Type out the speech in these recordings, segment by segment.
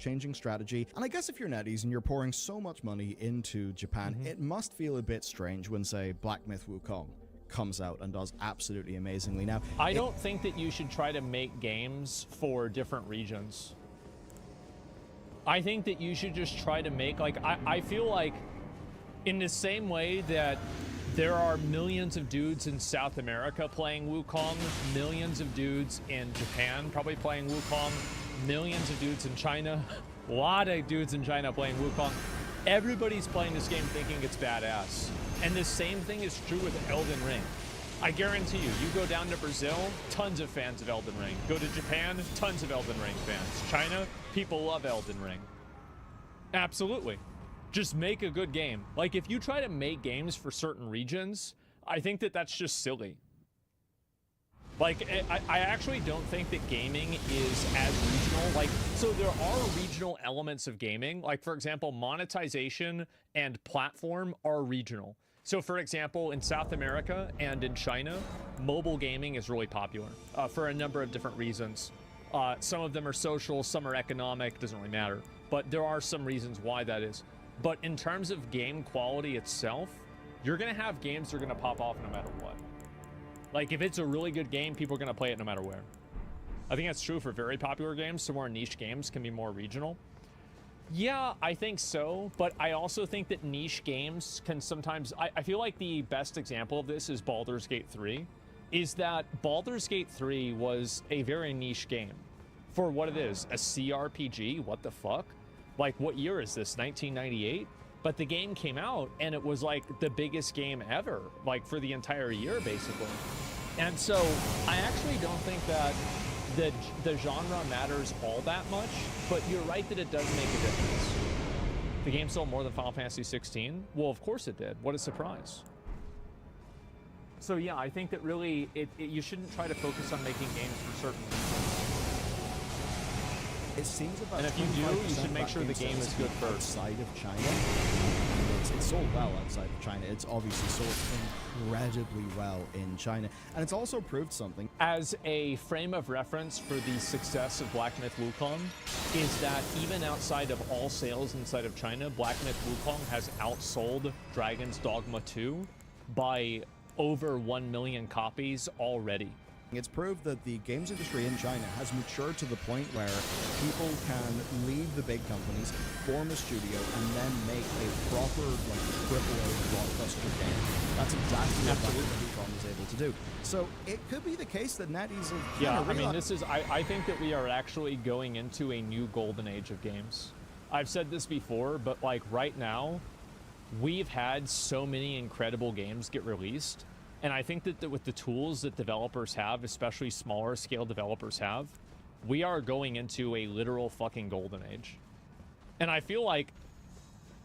changing strategy. And I guess if you're NetEase and you're pouring so much money into Japan, it must feel a bit strange when, say, Black Myth Wukong comes out and does absolutely amazingly. Now, I don't think that you should try to make games for different regions. I think that you should just try to make, like, I feel like in the same way that there are millions of dudes in South America playing Wukong, millions of dudes in Japan probably playing Wukong, millions of dudes in China, a lot of dudes in China playing Wukong. Everybody's playing this game thinking it's badass. And the same thing is true with Elden Ring. I guarantee you, you go down to Brazil, tons of fans of Elden Ring. Go to Japan, tons of Elden Ring fans. China, people love Elden Ring. Absolutely. Just make a good game. Like, if you try to make games for certain regions, I think that that's just silly. Like, I actually don't think that gaming is as regional. Like, so there are regional elements of gaming. Like, for example, monetization and platform are regional. So, for example, in South America and in China, mobile gaming is really popular for a number of different reasons. Some of them are social, some are economic, doesn't really matter. But there are some reasons why that is. But in terms of game quality itself, you're going to have games that are going to pop off no matter what. Like, if it's a really good game, people are going to play it no matter where. I think that's true for very popular games. So more niche games can be more regional. Yeah, I think so. But I also think that niche games can sometimes... I feel like the best example of this is Baldur's Gate 3. Is that Baldur's Gate 3 was a very niche game. For what it is, a CRPG, what the fuck? Like, what year is this, 1998? But the game came out, and it was, like, the biggest game ever, like, for the entire year, basically. And so, I actually don't think that the genre matters all that much, but you're right that it does make a difference. The game sold more than Final Fantasy 16? Well, of course it did. What a surprise. So, yeah, I think that really, you shouldn't try to focus on making games for certain reasons. It seems about, and if you do, you should make sure the game is good first. Outside of China, it's sold well outside of China. It's obviously sold incredibly well in China, and it's also proved something. As a frame of reference for the success of Black Myth Wukong, is that even outside of all sales inside of China, Black Myth Wukong has outsold Dragon's Dogma 2 by over 1 million copies already. It's proved that the games industry in China has matured to the point where people can leave the big companies, form a studio, and then make a proper, like, AAA blockbuster game. That's exactly what Wukong was able to do. So it could be the case that NetEase have... Yeah, I mean, this is... I think that we are actually going into a new golden age of games. I've said this before, but, like, right now, we've had so many incredible games get released. And I think that with the tools that developers have, especially smaller scale developers have, we are going into a literal fucking golden age. And I feel like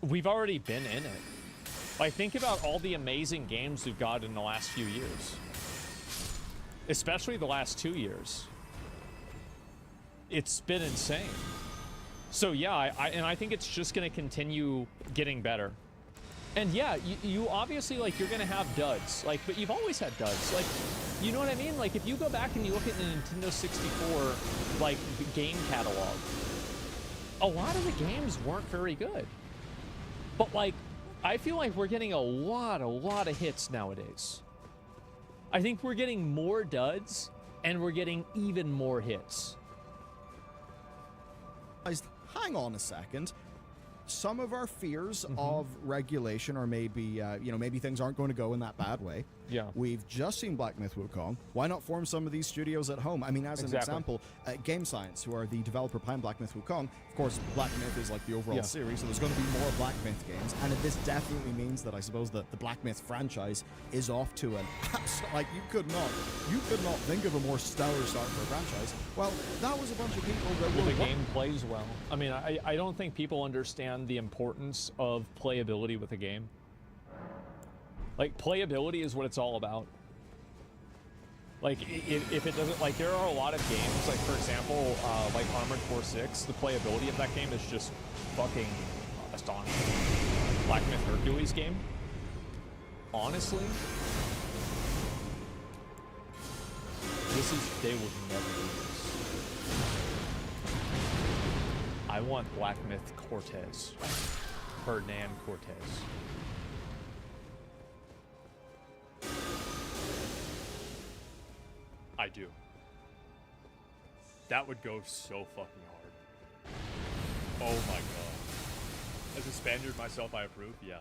we've already been in it. Like, think about all the amazing games we've got in the last few years. Especially the last 2 years. It's been insane. So yeah, I think it's just going to continue getting better. And yeah, you obviously, like, you're gonna have duds, like, but you've always had duds, like, you know what I mean? Like, if you go back and you look at the Nintendo 64, like, game catalog, a lot of the games weren't very good. But, like, I feel like we're getting a lot of hits nowadays. I think we're getting more duds, and we're getting even more hits. Hang on a second. Some of our fears of regulation, or maybe, you know, maybe things aren't going to go in that bad way. Yeah. We've just seen Black Myth Wukong. Why not form some of these studios at home? I mean, as an example, Game Science, who are the developer behind Black Myth Wukong, of course, Black Myth is like the overall series, so there's going to be more Black Myth games. And this definitely means that I suppose that the Black Myth franchise is off to an like, you could not think of a more stellar start for a franchise. Well, that was a bunch of people that were... The game plays well. I mean, I don't think people understand the importance of playability with a game. Like, playability is what it's all about. Like, if it doesn't, like, there are a lot of games, like, for example, like Armored Core 6, the playability of that game is just fucking astonishing. Black Myth Hercules game, honestly, they would never do this. I want Black Myth Cortez. Hernan Cortez. I do. That would go so fucking hard. Oh my god. As a Spaniard myself, I approve. Yeah.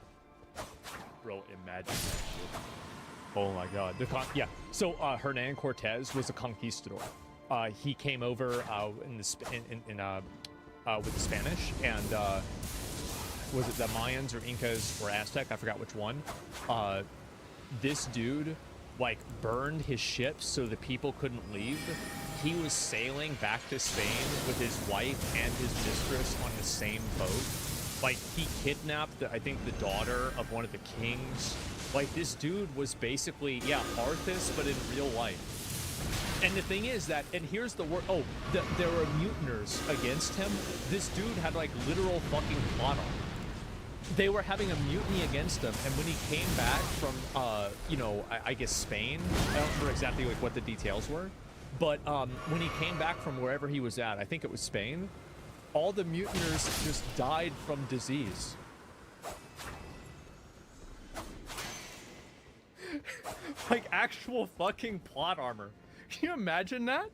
Bro, imagine that shit. Oh my god. Yeah. So Hernan Cortez was a conquistador. He came over with the Spanish, and was it the Mayans or Incas or Aztec? I forgot which one. This dude like burned his ships so the people couldn't leave. He was sailing back to Spain with his wife and his mistress on the same boat. Like, he kidnapped, I think, the daughter of one of the kings. Like, this dude was basically, yeah, Arthas, but in real life. And the thing is that, and here's the word, there were mutineers against him. This dude had, like, literal fucking plot on. They were having a mutiny against him, and when he came back from, you know, I guess Spain, I don't remember exactly, like, what the details were, but when he came back from wherever he was at, I think it was Spain, all the mutineers just died from disease. Like, actual fucking plot armor. Can you imagine that?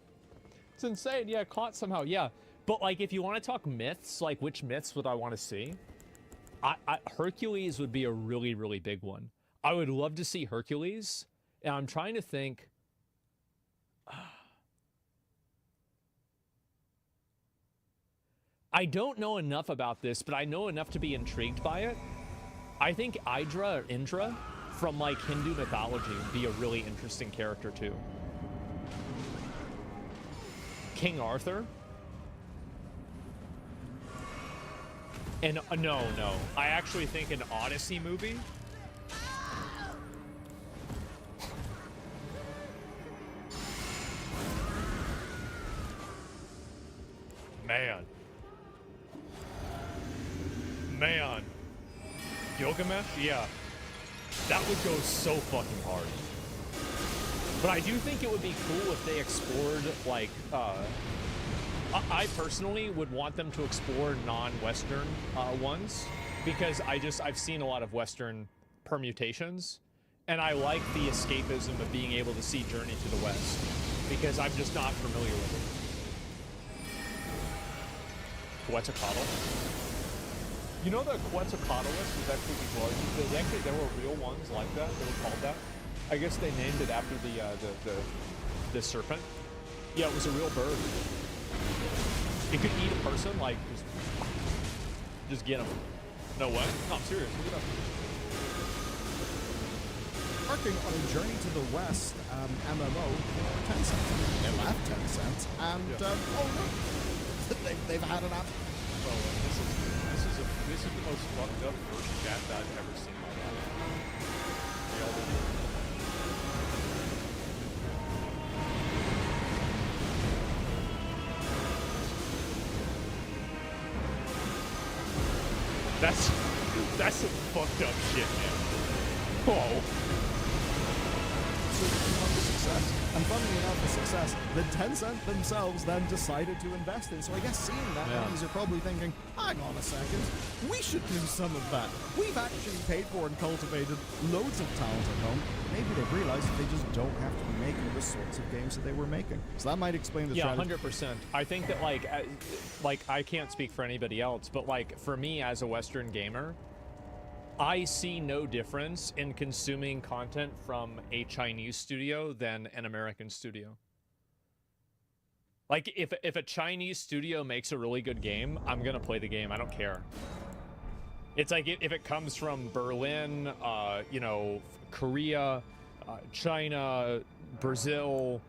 It's insane. Yeah, caught somehow. Yeah. But, like, if you want to talk myths, like, which myths would I want to see? Hercules would be a really, really big one. I would love to see Hercules. And I'm trying to think... I don't know enough about this, but I know enough to be intrigued by it. I think Idra or Indra from, like, Hindu mythology would be a really interesting character, too. King Arthur? And, no. I actually think an Odyssey movie. Man. Gilgamesh? Yeah. That would go so fucking hard. But I do think it would be cool if they explored, like, I personally would want them to explore non-Western ones, because I've seen a lot of Western permutations, and I like the escapism of being able to see Journey to the West, because I'm just not familiar with it. Quetzalcoatl? You know that Quetzalcoatlus is actually the largest. There were real ones like that. They were called that. I guess they named it after the serpent. Yeah, it was a real bird. It could eat a person, like just get him. No way. No, I'm serious. Look it up. Working on a Journey to the West MMO, Tencent. They left Tencent, and oh no, they've had an app. Well, this is the most fucked up first chat that I've ever seen in my life. That's some fucked up shit, man. Whoa. Success. And funnily enough, the success that Tencent themselves then decided to invest in. So I guess seeing that, companies are probably thinking, hang on a second, we should do some of that. We've actually paid for and cultivated loads of talent at home. Maybe they've realized that they just don't have to be making the sorts of games that they were making. So that might explain the strategy. Yeah, 100%. I think that, like I can't speak for anybody else, but, like, for me as a Western gamer, I see no difference in consuming content from a Chinese studio than an American studio. Like, if a Chinese studio makes a really good game, I'm gonna play the game. I don't care. It's like if it comes from Berlin, you know, Korea, China, Brazil,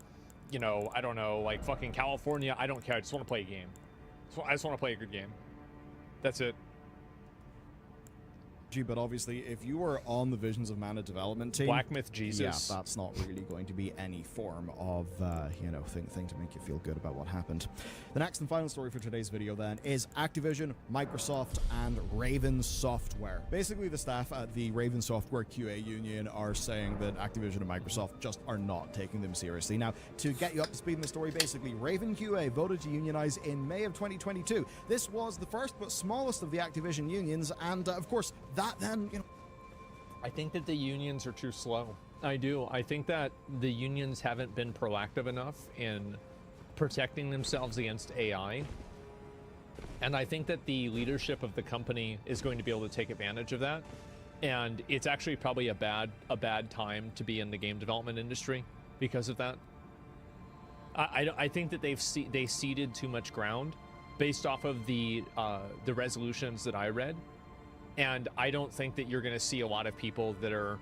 you know, I don't know, like fucking California, I don't care. I just want to play a game. So I just want to play a good game. That's it. But obviously, if you were on the Visions of Mana development team, Black Myth Jesus, yeah, that's not really going to be any form of, thing to make you feel good about what happened. The next and final story for today's video, then, is Activision, Microsoft, and Raven Software. Basically, the staff at the Raven Software QA union are saying that Activision and Microsoft just are not taking them seriously. Now, to get you up to speed in the story, basically, Raven QA voted to unionize in May of 2022. This was the first but smallest of the Activision unions, and of course, that then, I think that the unions are too slow. I do. I think that the unions haven't been proactive enough in protecting themselves against AI. And I think that the leadership of the company is going to be able to take advantage of that. And it's actually probably a bad time to be in the game development industry because of that. I think that they ceded too much ground based off of the resolutions that I read. And I don't think that you're going to see a lot of people that are,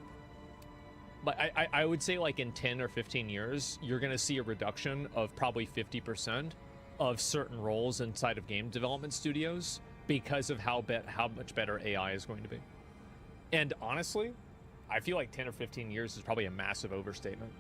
but I would say like in 10 or 15 years, you're going to see a reduction of probably 50% of certain roles inside of game development studios because of how much better AI is going to be. And honestly, I feel like 10 or 15 years is probably a massive overstatement.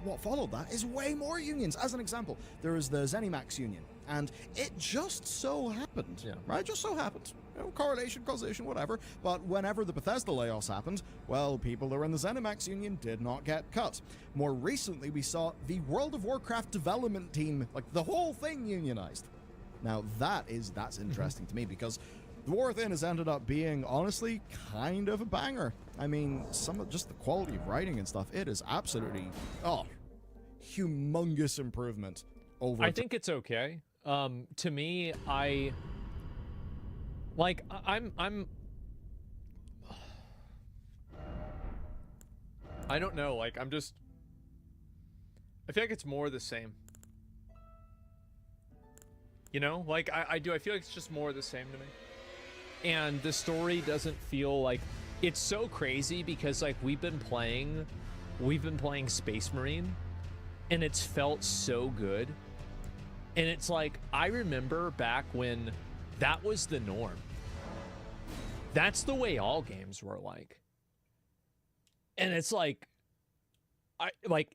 What followed that is way more unions. As an example, there is the ZeniMax union, and it just so happened, right? Just so happened. Correlation, causation, whatever. But whenever the Bethesda layoffs happened, well, people that were in the ZeniMax union did not get cut. More recently, we saw the World of Warcraft development team, like the whole thing, unionized. Now that's interesting to me, because the War Within has ended up being, honestly, kind of a banger. I mean, just the quality of writing and stuff, it is absolutely, humongous improvement over. I think it's okay. To me, I'm I don't know, like, I feel like it's more the same. You know, like, I feel like it's just more the same to me. And the story doesn't feel like, it's so crazy because like we've been playing Space Marine and it's felt so good. And it's like, I remember back when that was the norm. That's the way all games were like. And it's like,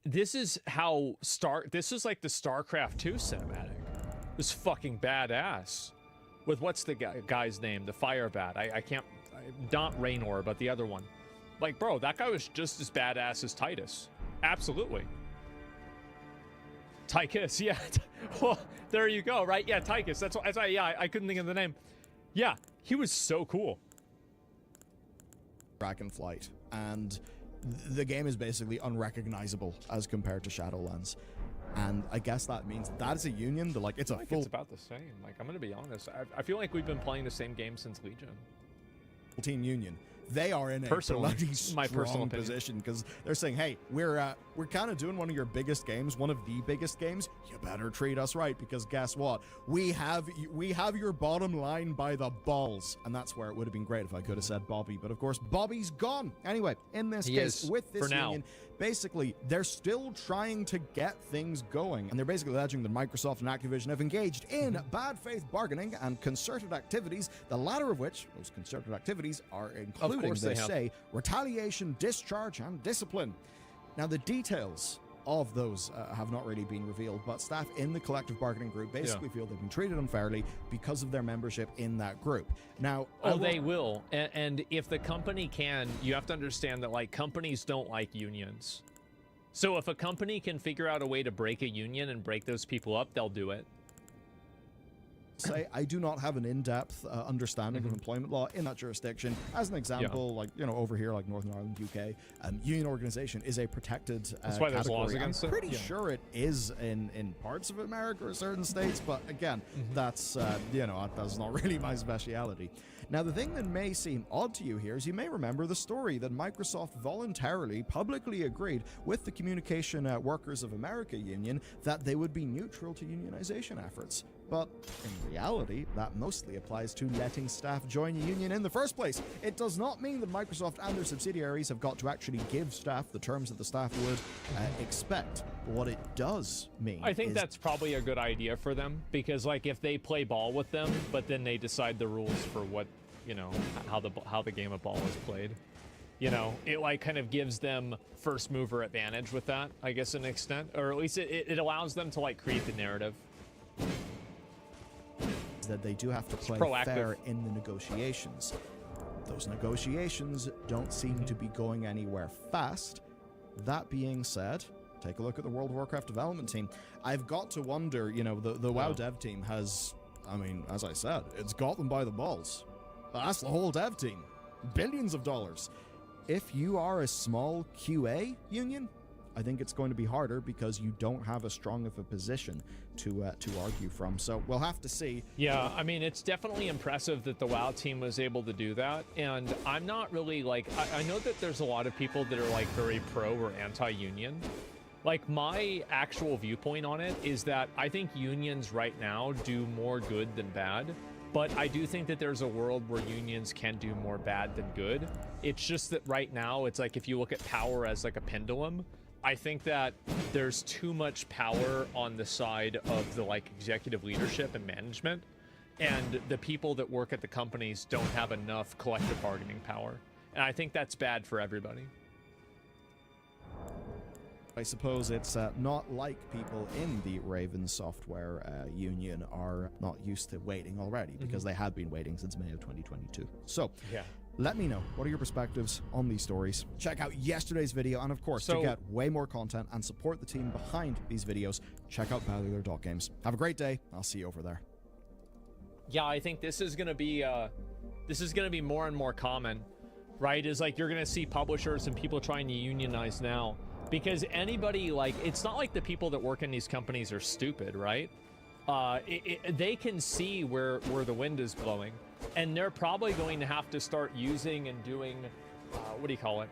this is like the StarCraft 2 cinematic. It was fucking badass. With what's the guy's name? The Fire Bat. I can't, not Raynor, but the other one. Like, bro, that guy was just as badass as Titus. Absolutely. Tychus, yeah. Well, there you go, right? Yeah, Tychus. That's why, yeah, I couldn't think of the name. Yeah, he was so cool. Dragonflight, and the game is basically unrecognizable as compared to Shadowlands. And I guess that means that is a union that, like, it's a full... It's about the same. Like, I'm going to be honest. I feel like we've been playing the same game since Legion. Team union. They are in a bloody strong position because they're saying, hey, we're kind of doing one of your biggest games, one of the biggest games. You better treat us right, because guess what? We have your bottom line by the balls. And that's where it would have been great if I could have said Bobby. But of course, Bobby's gone. Anyway, in this case, with this union, basically, they're still trying to get things going. And they're basically alleging that Microsoft and Activision have engaged in bad faith bargaining and concerted activities, the latter of which, those concerted activities, are including, they say, retaliation, discharge, and discipline. Now, the details of those have not really been revealed, but staff in the collective bargaining group basically feel they've been treated unfairly because of their membership in that group. Now, they will. And if the company can, you have to understand that, like, companies don't like unions. So if a company can figure out a way to break a union and break those people up, they'll do it. Say I do not have an in-depth understanding of employment law in that jurisdiction. As an example, like, you know, over here, like Northern Ireland, UK, union organization is a protected That's why there's laws against it. I'm pretty sure it is in parts of America or certain states, but again, that's that's not really my speciality. Now, the thing that may seem odd to you here is you may remember the story that Microsoft voluntarily, publicly agreed with the Communication Workers of America union that they would be neutral to unionization efforts. But in reality, that mostly applies to letting staff join a union in the first place. It does not mean that Microsoft and their subsidiaries have got to actually give staff the terms that the staff would expect. But what it does mean, I think that's probably a good idea for them, because like if they play ball with them, but then they decide the rules for what, you know, how the game of ball is played, you know, it like kind of gives them first mover advantage with that, I guess, to an extent, or at least it allows them to like create the narrative. That they do have to play fair in the negotiations. Those negotiations don't seem to be going anywhere fast. That being said, take a look at the World of Warcraft development team. I've got to wonder, you know, the WoW dev team has, I mean, as I said, it's got them by the balls. That's the whole dev team. Billions of dollars. If you are a small QA union, I think it's going to be harder because you don't have as strong of a position to argue from. So we'll have to see. Yeah, I mean, it's definitely impressive that the WoW team was able to do that. And I'm not really like, I know that there's a lot of people that are like very pro or anti-union. Like my actual viewpoint on it is that I think unions right now do more good than bad. But I do think that there's a world where unions can do more bad than good. It's just that right now, it's like if you look at power as like a pendulum, I think that there's too much power on the side of the like executive leadership and management, and the people that work at the companies don't have enough collective bargaining power. And I think that's bad for everybody. I suppose it's not like people in the Raven Software union are not used to waiting already, because they have been waiting since May of 2022. So yeah. Let me know, what are your perspectives on these stories? Check out yesterday's video, and of course, to get way more content and support the team behind these videos, check out Valular.games. Have a great day. I'll see you over there. Yeah, I think this is going to be more and more common, right? Is like you're going to see publishers and people trying to unionize now, because anybody, like, it's not like the people that work in these companies are stupid, right? They can see where the wind is blowing. And they're probably going to have to start using and doing, what do you call it?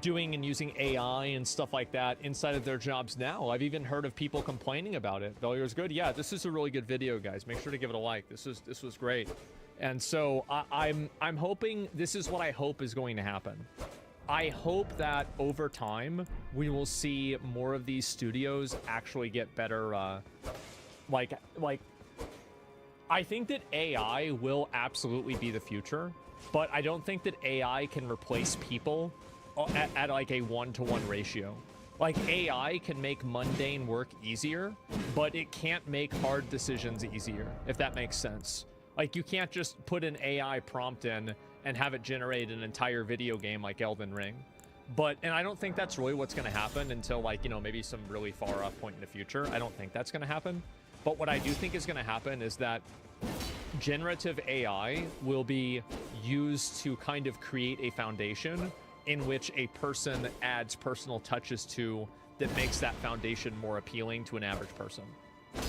Doing and using AI and stuff like that inside of their jobs now. I've even heard of people complaining about it. Valuar's good. Yeah, this is a really good video, guys. Make sure to give it a like. This was great. And so I'm hoping, this is what I hope is going to happen. I hope that over time we will see more of these studios actually get better, I think that AI will absolutely be the future, but I don't think that AI can replace people at like a 1-to-1 ratio. Like AI can make mundane work easier, but it can't make hard decisions easier, if that makes sense. Like you can't just put an AI prompt in and have it generate an entire video game like Elden Ring. And I don't think that's really what's going to happen until, like, you know, maybe some really far off point in the future. I don't think that's going to happen. But what I do think is going to happen is that generative AI will be used to kind of create a foundation in which a person adds personal touches to that makes that foundation more appealing to an average person.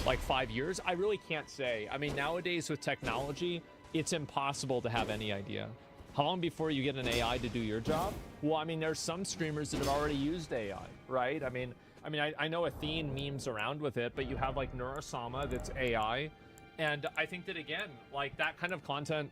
Like 5 years? I really can't say. I mean, nowadays with technology, it's impossible to have any idea. How long before you get an AI to do your job? Well, I mean, there's some streamers that have already used AI, right? I mean, I know Athene memes around with it, but you have like Neurosama that's AI. And I think that, again, like that kind of content,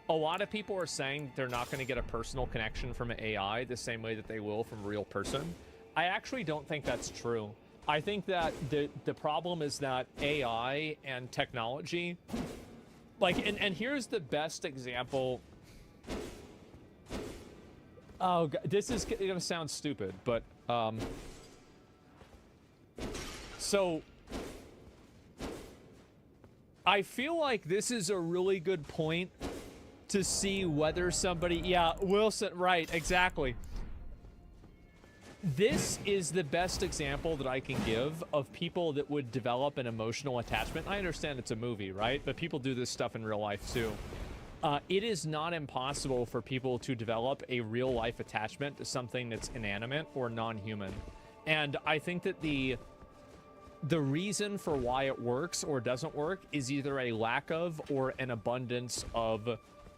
a lot of people are saying they're not going to get a personal connection from an AI the same way that they will from a real person. I actually don't think that's true. I think that the problem is that AI and technology, like, and here's the best example. Oh, God, this is going to sound stupid, but so I feel like this is a really good point to see whether somebody, yeah, Wilson, right, exactly. This is the best example that I can give of people that would develop an emotional attachment. I understand it's a movie, right? But people do this stuff in real life too. It is not impossible for people to develop a real life attachment to something that's inanimate or non-human. And I think that the reason for why it works or doesn't work is either a lack of or an abundance of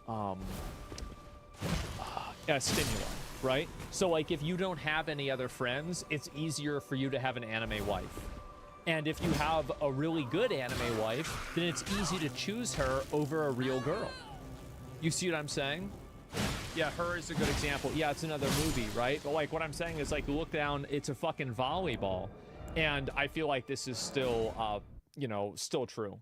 a stimuli, right? So like if you don't have any other friends, it's easier for you to have an anime wife. And if you have a really good anime wife, then it's easy to choose her over a real girl. You see what I'm saying? Yeah, Her is a good example. Yeah, it's another movie, right? But like what I'm saying is like look down, it's a fucking volleyball. And I feel like this is still, you know, still true.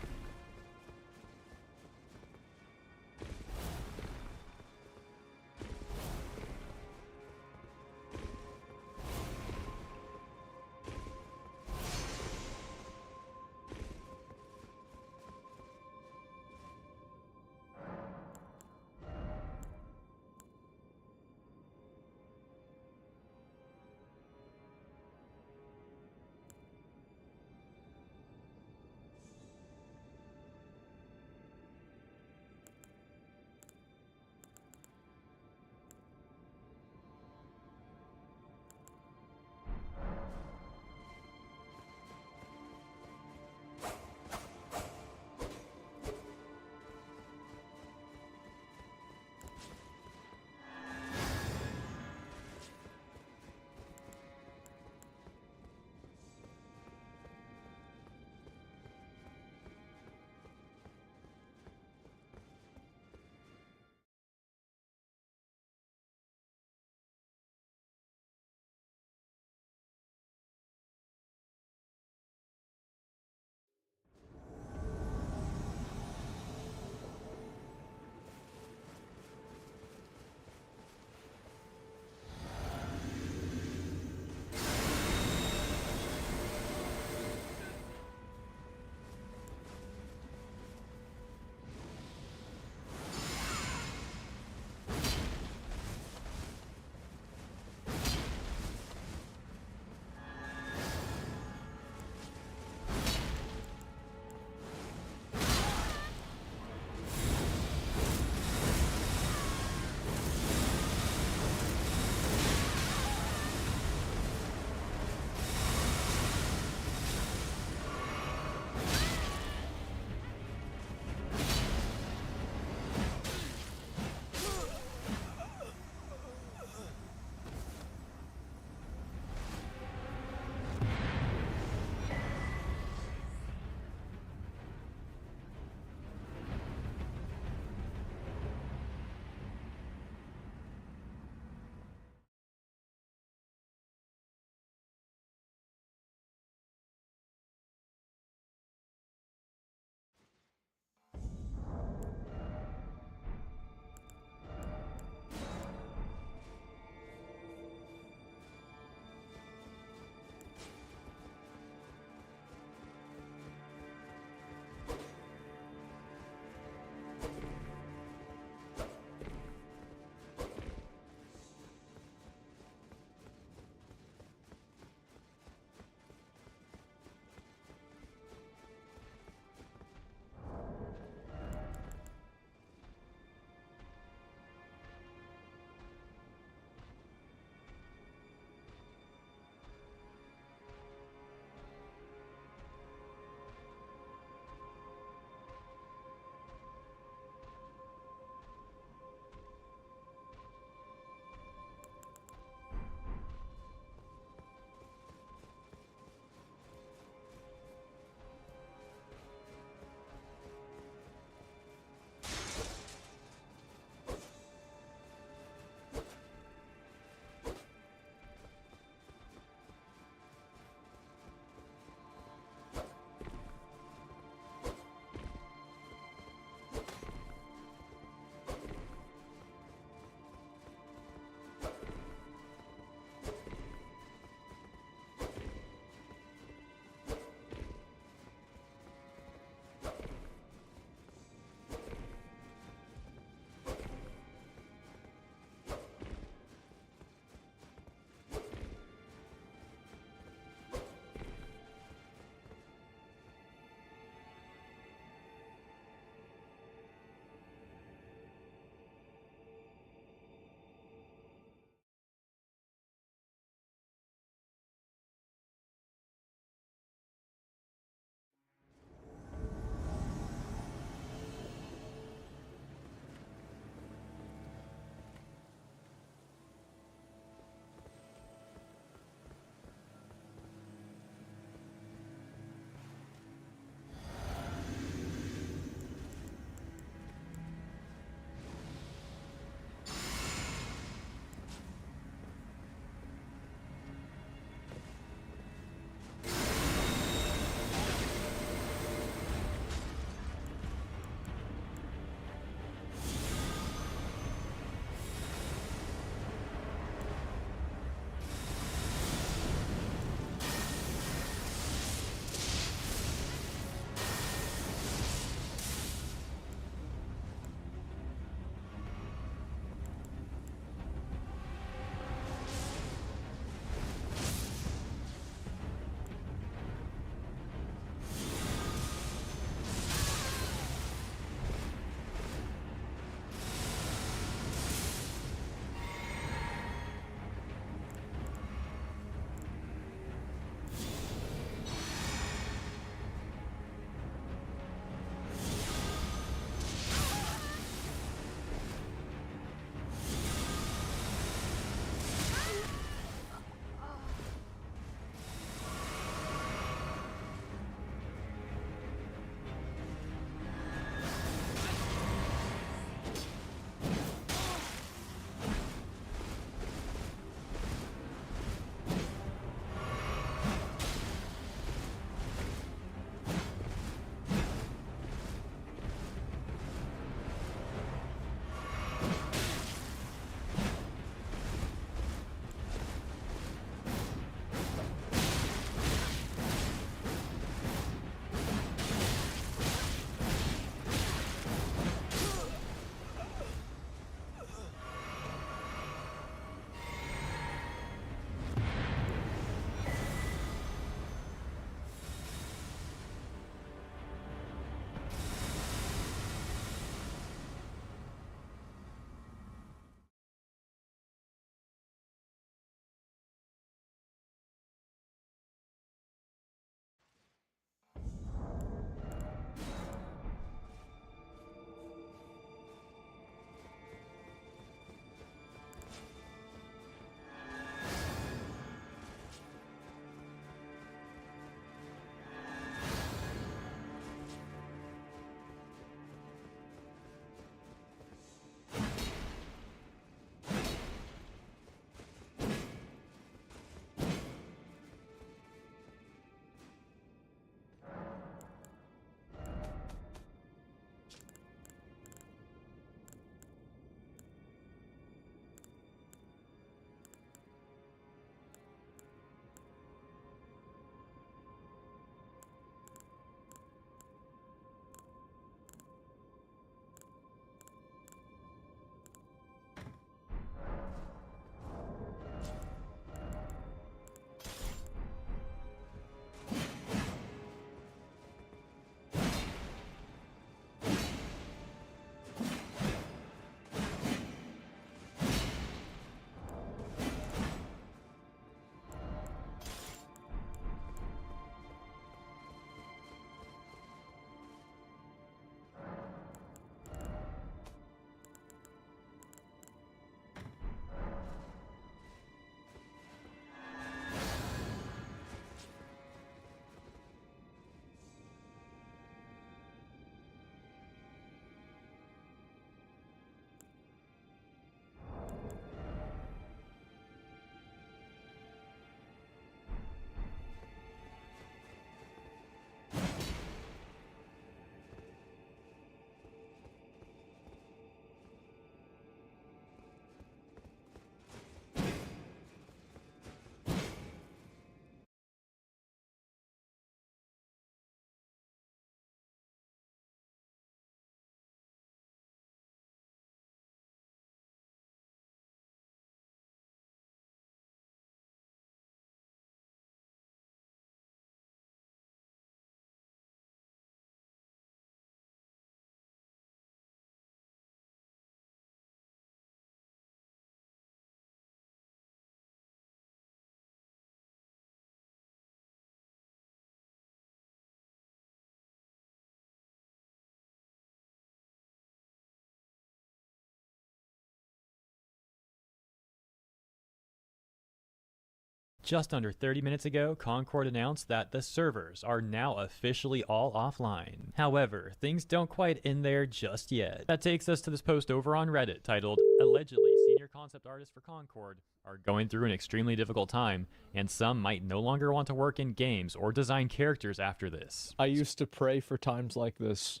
Just under 30 minutes ago, Concord announced that the servers are now officially all offline. However, things don't quite end there just yet. That takes us to this post over on Reddit titled, "Allegedly, senior concept artists for Concord are going through an extremely difficult time, and some might no longer want to work in games or design characters after this." I used to pray for times like this.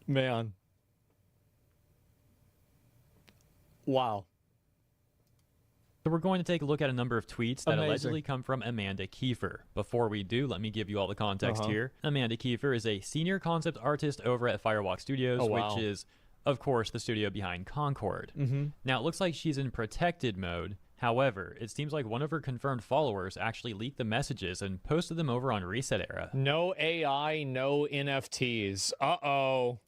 Man. Wow. So we're going to take a look at a number of tweets that allegedly come from Amanda Kiefer. Before we do, let me give you all the context here. Amanda Kiefer is a senior concept artist over at Firewalk Studios, which is, of course, the studio behind Concord. Now, it looks like she's in protected mode. However, it seems like one of her confirmed followers actually leaked the messages and posted them over on Reset Era. No AI, no NFTs. Uh-oh.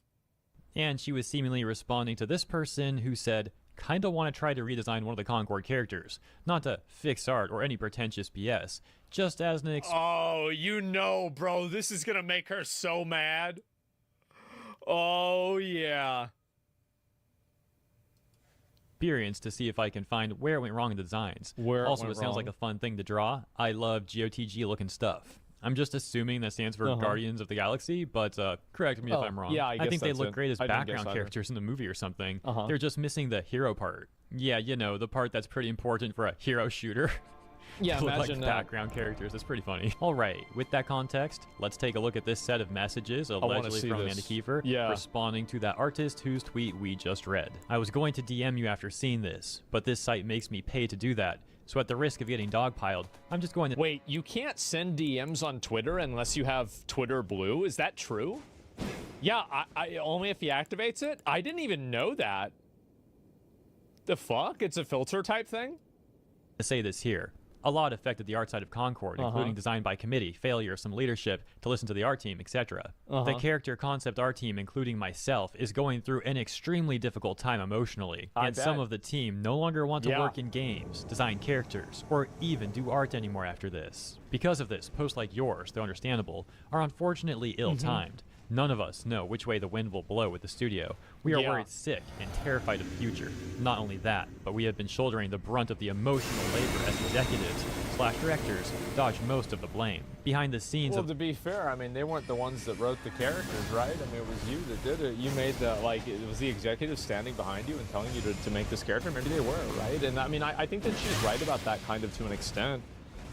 And she was seemingly responding to this person who said, "Kinda want to try to redesign one of the Concord characters. Not to fix art or any pretentious BS. Just as an Oh, you know, bro, this is gonna make her so mad. Oh, yeah. experience to see if I can find where it went wrong in the designs. Also, it sounds like a fun thing to draw. I love GOTG looking stuff. I'm just assuming that stands for Guardians of the Galaxy, but correct me if I'm wrong. Yeah, I think they look great as background characters in the movie or something. They're just missing the hero part. Yeah, you know, the part that's pretty important for a hero shooter. Yeah, imagine like background characters. It's pretty funny. All right, with that context, let's take a look at this set of messages allegedly from Amanda Kiefer responding to that artist whose tweet we just read. "I was going to DM you after seeing this, but this site makes me pay to do that. So at the risk of getting dogpiled, I'm just going to..." Wait, you can't send DMs on Twitter unless you have Twitter Blue? Is that true? Yeah, I only if he activates it? I didn't even know that. The fuck? It's a filter type thing? To say this here. A lot affected the art side of Concord, including design by committee, failure of some leadership to listen to the art team, etc. The character concept art team, including myself, is going through an extremely difficult time emotionally. And some of the team no longer want to work in games, design characters, or even do art anymore after this. Because of this, posts like yours, though understandable, are unfortunately ill-timed. None of us know which way the wind will blow with the studio. We are worried sick and terrified of the future. Not only that, but we have been shouldering the brunt of the emotional labor as executives / directors dodge most of the blame. Behind the scenes to be fair, I mean, they weren't the ones that wrote the characters, right? I mean, it was you that did it. You made the, like, it was the executive standing behind you and telling you to make this character. Maybe they were, right? And I mean, I think that she's right about that kind of to an extent.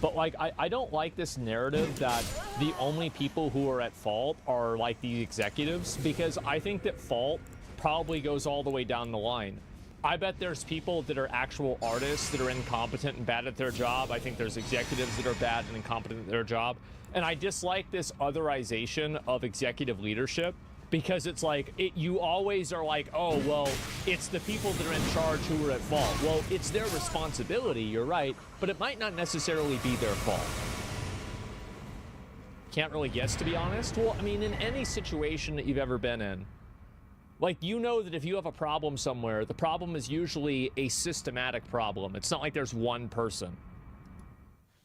But, like, I don't like this narrative that the only people who are at fault are, like, the executives, because I think that fault probably goes all the way down the line. I bet there's people that are actual artists that are incompetent and bad at their job. I think there's executives that are bad and incompetent at their job. And I dislike this otherization of executive leadership, because it's like, you always are like, oh, well, it's the people that are in charge who are at fault. Well, it's their responsibility, you're right, but it might not necessarily be their fault. Can't really guess, to be honest. Well, I mean, in any situation that you've ever been in, like, you know that if you have a problem somewhere, the problem is usually a systematic problem. It's not like there's one person.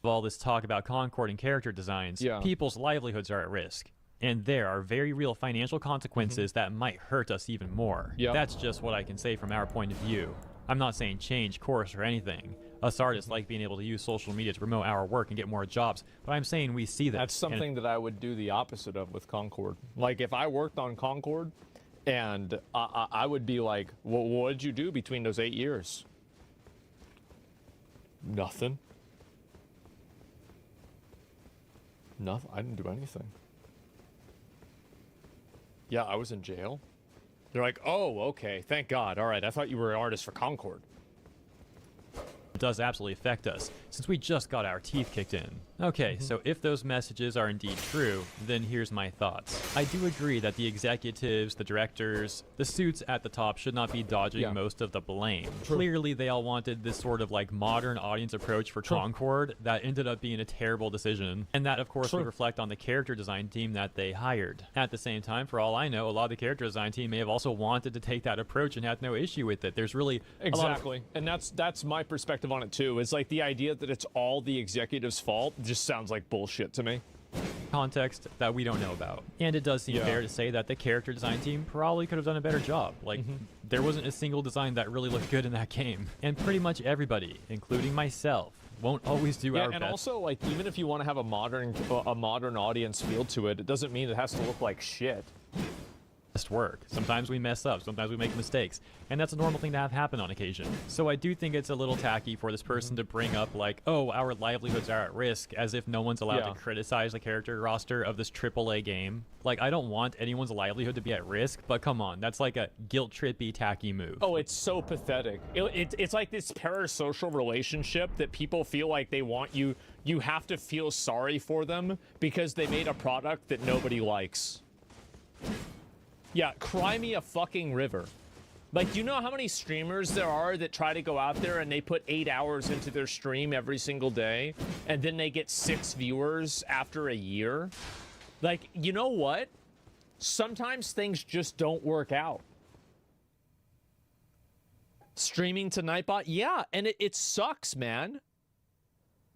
All this talk about Concord and character designs, people's livelihoods are at risk. And there are very real financial consequences that might hurt us even more. That's just what I can say from our point of view. I'm not saying change course or anything. Us artists like being able to use social media to promote our work and get more jobs, but I'm saying we see that. That's something that I would do the opposite of with Concord. Like, if I worked on Concord, and I would be like, well, what did you do between those 8 years? Nothing. Nothing. I didn't do anything. Yeah, I was in jail. They're like, oh, okay, thank God. All right, I thought you were an artist for Concord. It does absolutely affect us, since we just got our teeth kicked in. Okay, so if those messages are indeed true, then here's my thoughts. I do agree that the executives, the directors, the suits at the top should not be dodging most of the blame. Clearly, they all wanted this sort of like modern audience approach for Concord that ended up being a terrible decision. And that, of course, would reflect on the character design team that they hired. At the same time, for all I know, a lot of the character design team may have also wanted to take that approach and had no issue with it. There's really and that's my perspective on it too. It's like the idea that it's all the executive's fault just sounds like bullshit to me. context that we don't know about. And it does seem fair to say that the character design team probably could have done a better job. Like, there wasn't a single design that really looked good in that game. And pretty much everybody, including myself, won't always do our best. And also, like, even if you want to have a modern audience feel to it, it doesn't mean it has to look like shit. Work. Sometimes we mess up, sometimes we make mistakes, and that's a normal thing to have happen on occasion. So I do think it's a little tacky for this person to bring up like, oh, our livelihoods are at risk, as if no one's allowed to criticize the character roster of this AAA game. Like, I don't want anyone's livelihood to be at risk, but come on, that's like a guilt-trippy, tacky move. Oh, it's so pathetic. It's like this parasocial relationship that people feel like they want you have to feel sorry for them because they made a product that nobody likes. Yeah, cry me a fucking river. Like, do you know how many streamers there are that try to go out there and they put 8 hours into their stream every single day, and then they get 6 viewers after a year? Like, you know what? Sometimes things just don't work out. Streaming to Nightbot? Yeah, and it sucks, man.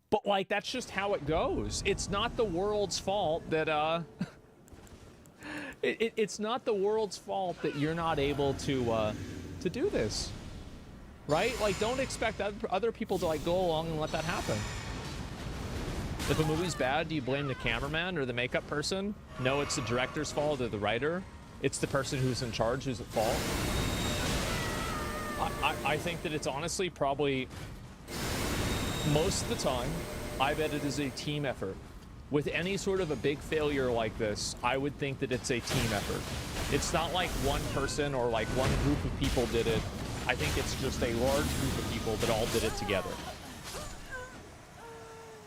But, like, that's just how it goes. It's not the world's fault that, It's not the world's fault that you're not able to do this, right? Like, don't expect other people to, like, go along and let that happen. If a movie's bad, do you blame the cameraman or the makeup person? No, it's the director's fault or the writer. It's the person who's in charge who's at fault. I think that it's honestly probably, most of the time, I bet it is a team effort. With any sort of a big failure like this, I would think that it's a team effort. It's not like one person or like one group of people did it. I think it's just a large group of people that all did it together.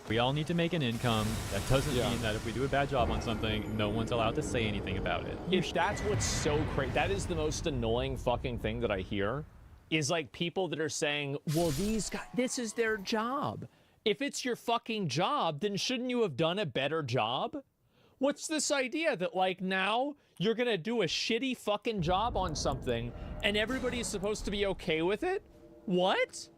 We all need to make an income. That doesn't mean that if we do a bad job on something, no one's allowed to say anything about it. If that's what's so crazy, that is the most annoying fucking thing that I hear, is like people that are saying, well, these guys, this is their job. If it's your fucking job, then shouldn't you have done a better job? What's this idea that, like, now you're gonna do a shitty fucking job on something and everybody's supposed to be okay with it? What?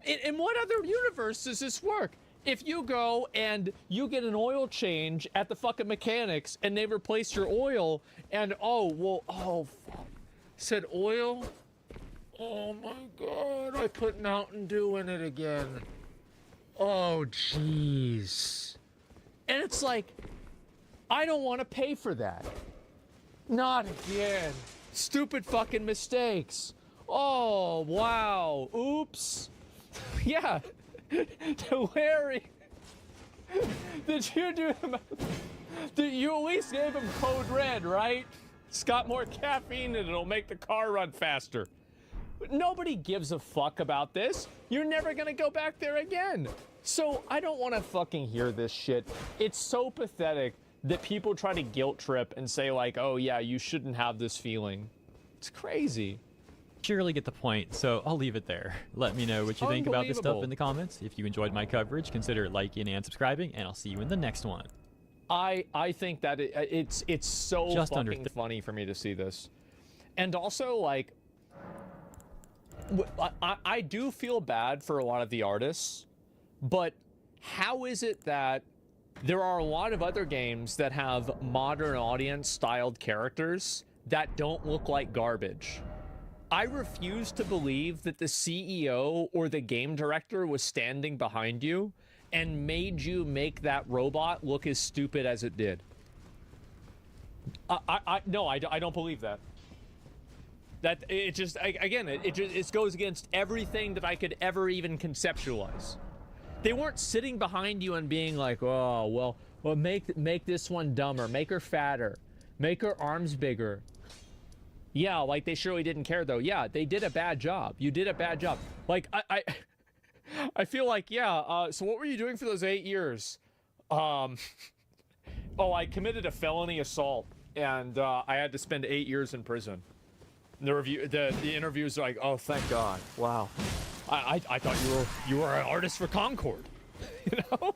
In what other universe does this work? If you go and you get an oil change at the fucking mechanics and they replace your oil and, fuck. Said oil? Oh my God, I put Mountain Dew in it again. Oh, jeez. And it's like, I don't want to pay for that. Not again. Stupid fucking mistakes. Oh, wow. Oops. Yeah. Larry. Did you do him? You at least gave him code red, right? It's got more caffeine and it'll make the car run faster. Nobody gives a fuck about this. You're never gonna go back there again. So I don't want to fucking hear this shit. It's so pathetic that people try to guilt trip and say like, oh yeah, you shouldn't have this feeling. It's crazy. Surely get the point, so I'll leave it there. Let me know what you think about this stuff in the comments. If you enjoyed my coverage, consider liking and subscribing, and I'll see you in the next one. I think that it's so just fucking funny for me to see this. And also, like, I do feel bad for a lot of the artists, but how is it that there are a lot of other games that have modern audience styled characters that don't look like garbage? I refuse to believe that the CEO or the game director was standing behind you and made you make that robot look as stupid as it did. No, I don't believe that. That it just, again, it goes against everything that I could ever even conceptualize. They weren't sitting behind you and being like, oh, well, make this one dumber, make her fatter, make her arms bigger. Yeah, like they surely didn't care though. Yeah, they did a bad job. You did a bad job. Like I feel like, yeah, so what were you doing for those 8 years? I committed a felony assault and I had to spend 8 years in prison. The interviews are like, oh, thank God. Wow. I thought you were an artist for Concord. You know?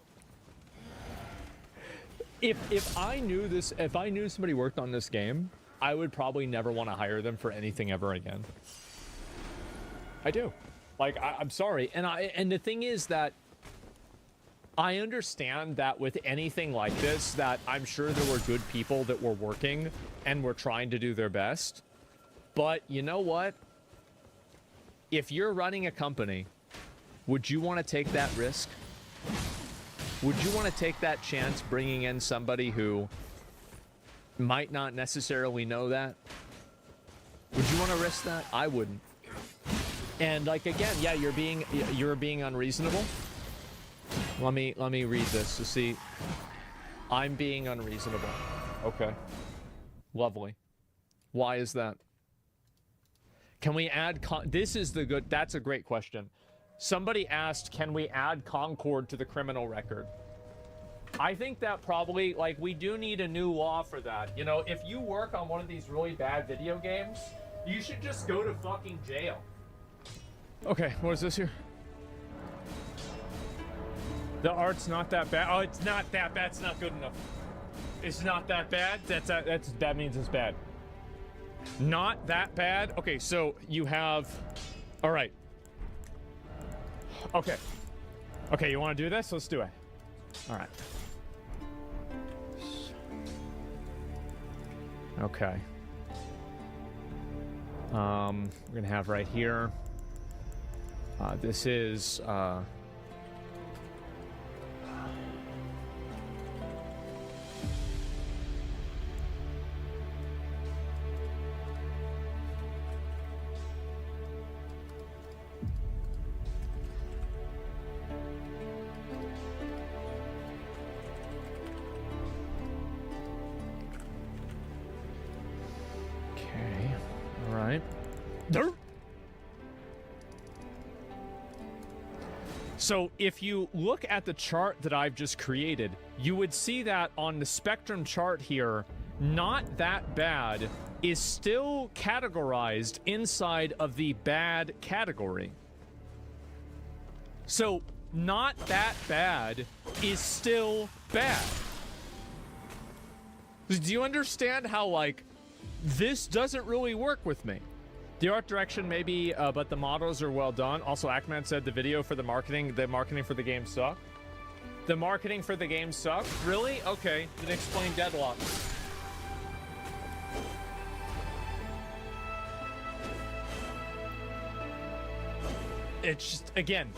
If I knew somebody worked on this game, I would probably never want to hire them for anything ever again. I do. Like, I'm sorry. And the thing is that I understand that with anything like this, that I'm sure there were good people that were working and were trying to do their best. But you know what? If you're running a company, would you want to take that risk? Would you want to take that chance bringing in somebody who might not necessarily know that? Would you want to risk that? I wouldn't. And like, again, yeah, you're being unreasonable. Let me read this to see. I'm being unreasonable. Okay. Lovely. Why is that? Can we add that's a great question. Somebody asked, can we add Concord to the criminal record? I think that probably, like, we do need a new law for that. You know, if you work on one of these really bad video games, you should just go to fucking jail. Okay, what is this here? The art's not that bad. Oh, it's not that bad. It's not good enough. It's not that bad. That means it's bad. Not that bad. Okay, so you have. All right. Okay. Okay, you want to do this? Let's do it. All right. Okay. We're gonna have right here. This is. So if you look at the chart that I've just created, you would see that on the spectrum chart here, not that bad is still categorized inside of the bad category. So not that bad is still bad. Do you understand how, like, this doesn't really work with me? The art direction maybe, but the models are well done. Also, Ackman said the marketing for the game sucked. The marketing for the game sucked? Really? Okay, then explain Deadlock. It's just, again,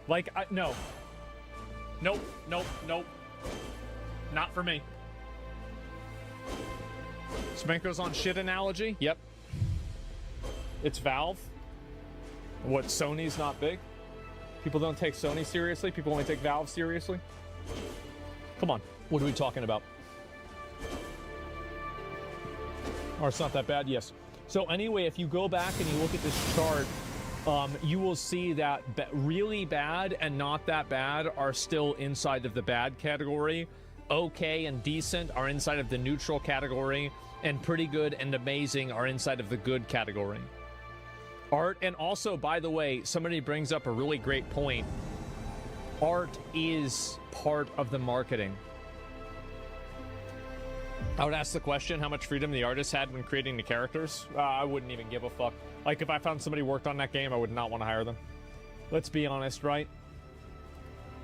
like, no. Nope, nope, nope. Not for me. Spanko's on shit analogy? Yep. It's Valve. What, Sony's not big? People don't take Sony seriously? People only take Valve seriously? Come on. What are we talking about? Or it's not that bad? Yes. So anyway, if you go back and you look at this chart, you will see that really bad and not that bad are still inside of the bad category. Okay and decent are inside of the neutral category. And pretty good and amazing are inside of the good category. Art, and also, by the way, somebody brings up a really great point. Art is part of the marketing. I would ask the question how much freedom the artist had when creating the characters. I wouldn't even give a fuck. Like, if I found somebody worked on that game, I would not want to hire them. Let's be honest, right?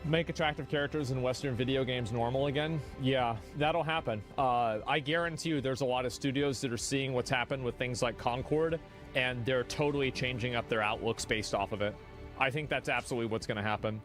Make attractive characters in Western video games normal again? Yeah, that'll happen. I guarantee you there's a lot of studios that are seeing what's happened with things like Concord, and they're totally changing up their outlooks based off of it. I think that's absolutely what's going to happen.